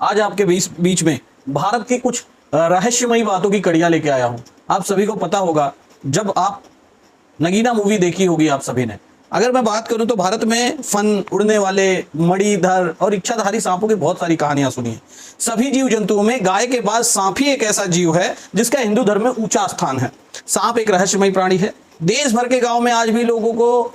आज आपके बीच में भारत की कुछ रहस्यमयी बातों की कड़ियां लेके आया हूं। आप सभी को पता होगा, जब आप नगीना मूवी देखी होगी आप सभी ने, अगर मैं बात करूं तो भारत में फन, उड़ने वाले, मणिधर और इच्छाधारी सांपों की बहुत सारी कहानियां सुनी हैं। सभी जीव जंतुओं में गाय के बाद सांप ही एक ऐसा जीव है जिसका हिंदू धर्म में ऊंचा स्थान है। सांप एक रहस्यमयी प्राणी है। देश भर के गांव में आज भी लोगों को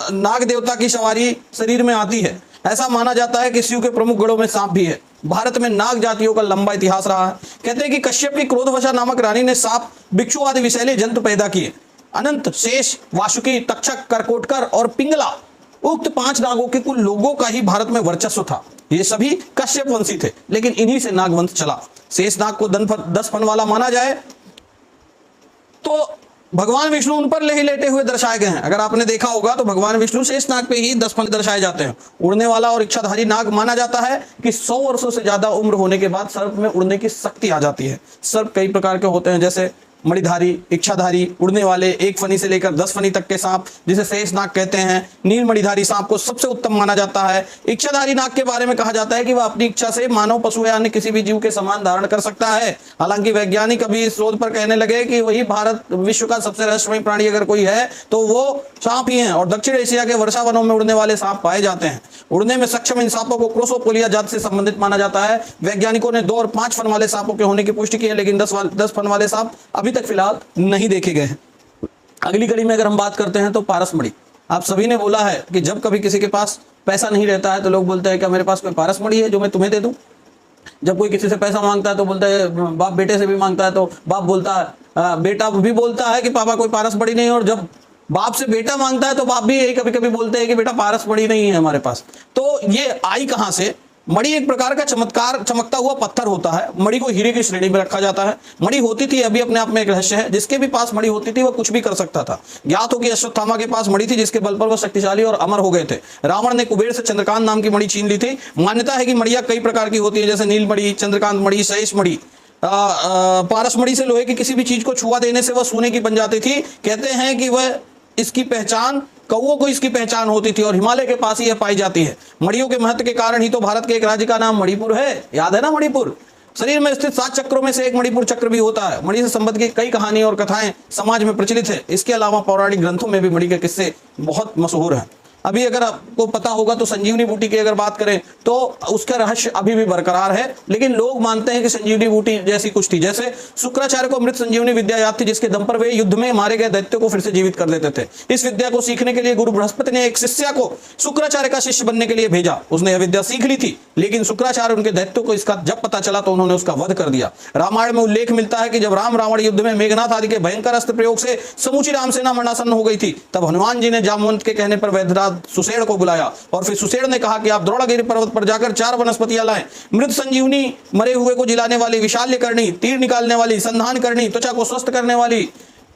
नाग देवता की सवारी शरीर में आती है। ऐसा माना जाता है कि शिव के प्रमुख गढ़ों में सांप भी है। भारत में नाग जातियों का लंबा इतिहास रहा है। कहते हैं कि कश्यप की क्रोधवशा नामक रानी ने सांप, बिच्छू आदि विषैले जंतु पैदा किए। अनंत, शेष, वासुकी, तक्षक, करकोटकर और पिंगला, उक्त 5 नागों के कुल लोगों का ही भारत में वर्चस्व था। ये सभी कश्यप वंशी थे, लेकिन इन्हीं से नागवंश चला। शेष नाग को 10 फन वाला माना जाए तो भगवान विष्णु उन पर लेटे हुए दर्शाए गए हैं। अगर आपने देखा होगा तो भगवान विष्णु शेष नाग पे ही 10 फन दर्शाए जाते हैं। उड़ने वाला और इच्छाधारी नाग माना जाता है कि 100 वर्षों से ज्यादा उम्र होने के बाद सर्प में उड़ने की शक्ति आ जाती है। सर्प कई प्रकार के होते हैं, जैसे मणिधारी, इच्छाधारी, उड़ने वाले, 1 फनी से लेकर 10 फनी तक के सांप जिसे शेष नाग कहते हैं। नील मणिधारी सांप को सबसे उत्तम माना जाता है। इच्छाधारी नाग के बारे में कहा जाता है कि वह अपनी इच्छा से मानव, पशु या अन्य किसी भी जीव के समान धारण कर सकता है। हालांकि वैज्ञानिक अभी इस शोध पर कहने लगे कि वही भारत विश्व का सबसे रहस्यमयी प्राणी अगर कोई है तो वो सांप ही है, और दक्षिण एशिया के वर्षा वनों में उड़ने वाले सांप पाए जाते हैं। उड़ने में सक्षम इन सांपों को क्रोसोपोलिया जाति से संबंधित माना जाता है। वैज्ञानिकों ने 2 और 5 फन वाले सांपों के होने की पुष्टि की है, लेकिन 10 फन वाले सांप अभी तक फिलहाल नहीं देखे गए हैं। अगली कड़ी में अगर हम बात करते हैं तो पारसमणि। आप सभी ने बोला है कि जब कभी किसी के पास पैसा नहीं रहता है तो लोग बोलते हैं क्या मेरे पास कोई पारसमणि है जो मैं तुम्हें दे दूं। जब कोई किसी से पैसा मांगता है तो बोलता है, बाप बेटे से भी मांगता है तो बाप बोलता है, बेटा भी बोलता है कि पापा कोई पारसमणि नहीं। और जब बाप से बेटा मांगता है तो बाप भी यही कभी कभी बोलते हैं कि बेटा पारसमणि नहीं है हमारे पास। तो ये आई कहां से? मणि एक प्रकार का चमकता हुआ पत्थर होता है। मणि को हीरे की श्रेणी में रखा जाता है। मणि होती थी, अभी अपने आप में एक रहस्य है, जिसके भी पास मणि होती थी वह कुछ भी कर सकता था। ज्ञात हो कि अश्वत्थामा के पास मणि थी जिसके बल पर वह शक्तिशाली और अमर हो गए थे। रावण ने कुबेर से चंद्रकांत नाम की मणि छीन ली थी। मान्यता है कि मणियां कई प्रकार की होती है, जैसे नीलमणि, चंद्रकांत मणि, शेष मणि। पारसमणि से लोहे की किसी भी चीज को छुआ देने से वह सोने की बन जाती थी। कहते हैं कि वह इसकी पहचान, कौओं को इसकी पहचान होती थी और हिमालय के पास ही यह पाई जाती है। मणियों के महत्व के कारण ही तो भारत के एक राज्य का नाम मणिपुर है। याद है ना मणिपुर? शरीर में स्थित 7 चक्रों में से एक मणिपुर चक्र भी होता है। मणि से संबंधित की कई कहानी और कथाएं समाज में प्रचलित है। इसके अलावा पौराणिक ग्रंथों में भी मणि के किस्से बहुत मशहूर हैं। अभी अगर आपको पता होगा तो संजीवनी बूटी की अगर बात करें तो उसका रहस्य अभी भी बरकरार है, लेकिन लोग मानते हैं कि संजीवनी बूटी जैसी कुछ थी। जैसे शुक्राचार्य को अमृत संजीवनी विद्या याद थी, जिसके दम पर वे युद्ध में मारे गए दैत्यों को फिर से जीवित कर देते थे। इस विद्या को सीखने के लिए गुरु बृहस्पति ने एक शिष्य को शुक्राचार्य का शिष्य बनने के लिए भेजा। उसने यह विद्या सीख ली थी, लेकिन शुक्राचार्य उनके दैत्यों को इसका जब पता चला तो उन्होंने उसका वध कर दिया। रामायण में उल्लेख मिलता है कि जब राम रावण युद्ध में मेघनाथ आदि के भयंकर अस्त्र प्रयोग से समूची रामसेना मरणासन्न हो गई थी, तब हनुमान जी ने जामवंत के कहने पर वैद्यराज सुषेण को और फिर सुषेण ने कहा कि आप द्रोणागिरि पर्वत पर जाकर 4 वनस्पतियां लाएं। मृत संजीवनी, मरे हुए को जिलाने वाली, विशाल्य करनी, तीर निकालने वाली, संधान करनी, त्वचा को स्वस्थ करने वाली,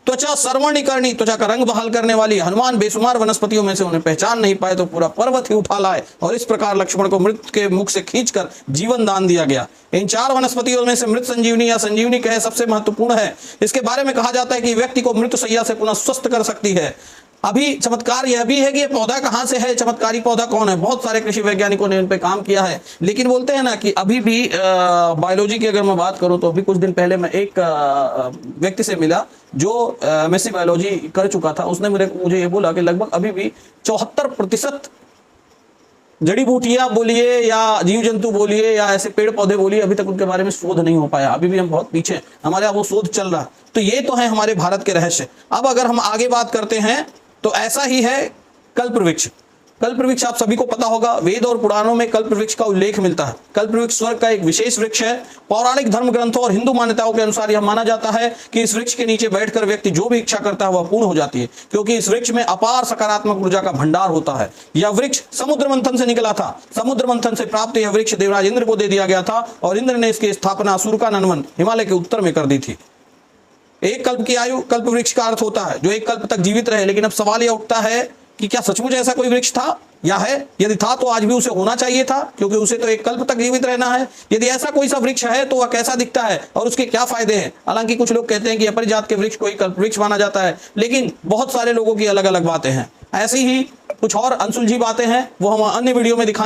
त्वचा सर्वणी करनी, त्वचा का रंग बहाल करने वाली। हनुमान बेशुमार वनस्पतियों में से उन्हें पहचान नहीं पाए तो पूरा पर्वत ही उठा लाए, और इस प्रकार लक्ष्मण को मृत के मुख से खींचकर जीवन दान दिया गया। इन 4 वनस्पतियों में से मृत संजीवनी या संजीवनी कहे सबसे महत्वपूर्ण है। इसके बारे में कहा जाता है कि व्यक्ति को मृत शैया से पुनः स्वस्थ कर सकती है। अभी चमत्कार यह भी है कि ये पौधा कहां से है, चमत्कारी पौधा कौन है। बहुत सारे कृषि वैज्ञानिकों ने इन पे काम किया है, लेकिन बोलते हैं ना कि अभी भी बायोलॉजी की अगर मैं बात करूं तो अभी कुछ दिन पहले मैं एक व्यक्ति से मिला जो एमएससी बायोलॉजी कर चुका था। उसने मुझे ये बोला कि लगभग अभी भी 74% जड़ी बूटियां बोलिए या जीव जंतु बोलिए या ऐसे पेड़ पौधे बोलिए, अभी तक उनके बारे में शोध नहीं हो पाया। अभी भी हम बहुत पीछे, हमारे यहाँ वो शोध चल रहा। तो ये तो है हमारे भारत के रहस्य। अब अगर हम आगे बात करते हैं तो ऐसा ही है कल्पवृक्ष। कल्पवृक्ष आप सभी को पता होगा, वेद और पुराणों में कल्पवृक्ष का उल्लेख मिलता है। कल्पवृक्ष स्वर्ग का एक विशेष वृक्ष है। पौराणिक धर्म ग्रंथों और हिंदू मान्यताओं के अनुसार यह माना जाता है कि इस वृक्ष के नीचे बैठकर व्यक्ति जो भी इच्छा करता है वह पूर्ण हो जाती है, क्योंकि इस वृक्ष में अपार सकारात्मक ऊर्जा का भंडार होता है। यह वृक्ष समुद्र मंथन से निकला था। समुद्र मंथन से प्राप्त यह वृक्ष देवराज इंद्र को दे दिया गया था, और इंद्र ने इसकी स्थापना सूरकानन हिमालय के उत्तर में कर दी थी। एक कल्प की आयु कल्प वृक्ष का अर्थ होता है जो एक कल्प तक जीवित रहे। लेकिन अब सवाल यह उठता है कि क्या सचमुच ऐसा कोई वृक्ष था या है? यदि था तो आज भी उसे होना चाहिए था, क्योंकि उसे तो एक कल्प तक जीवित रहना है। यदि ऐसा कोई सा वृक्ष है तो वह कैसा दिखता है और उसके क्या फायदे हैं? हालांकि कुछ लोग कहते हैं कि अपरिजात के वृक्ष को ही कल्प वृक्ष माना जाता है, लेकिन बहुत सारे लोगों की अलग अलग बातें हैं। ऐसी ही कुछ और अनसुलझी बातें हैं, वो हम अन्य वीडियो में दिखाएंगे।